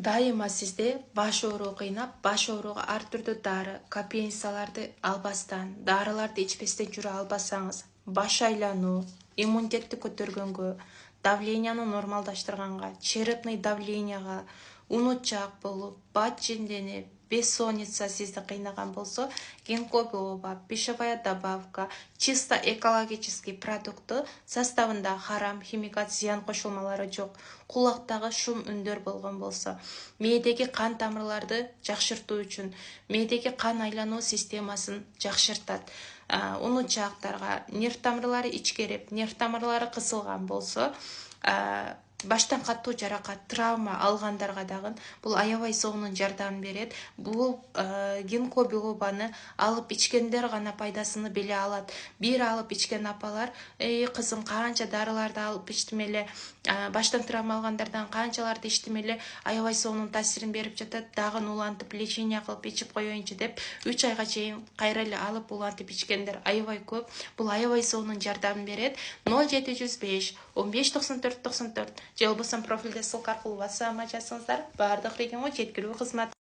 Дайыма сизде баш ооруу кыйнап, баш ооруга ар түрдүү дары, компенсацияларды албастан, дарыларды ичпестен жүрө албасаңыз, баш айлануу, иммунитетти көтөргөнгө, давленияны нормалдаштырганга, черепный давленияга, унутчаак болуп, бат жемденип, бессонница сизди кыйнаган болсо, гинкго биоба, пищевая добавка, чисто экологический продукты составында харам, химикат, зыян кошулмалары жок, кулактагы шум үндөр болгон болсо, мээдеги кан тамырларды жакшыртуу үчүн, мээдеги кан айлануу системасын жакшыртат. Унутчаактарга нерв тамырлары ичкерип, нерв тамырлары кысылган болсо, баштан катуу жаракат, травма алгандарга дагы бул аябай сонун жардам берет. Бул гинкго биобаны алып ичкендер гана пайдасыны биле алат. Бир алып ичкен апалар, кызым канча дарыларды алып ичтим эле, баштан травма алгандардан канчаларды ичтим эле, аябай сонун таасирин берип жатат, дагы улантып лечение кылып ичип коеюнчу деп 3 айга чейин кайра эле алып улантып ичкендер аябай көп. Бул аябай сонун жардам берет. 0705 15 94 94 же болбосо профилде ссылка аркылуу WhatsApp жазсаңыздар, баардык регионго жеткирүү кызматы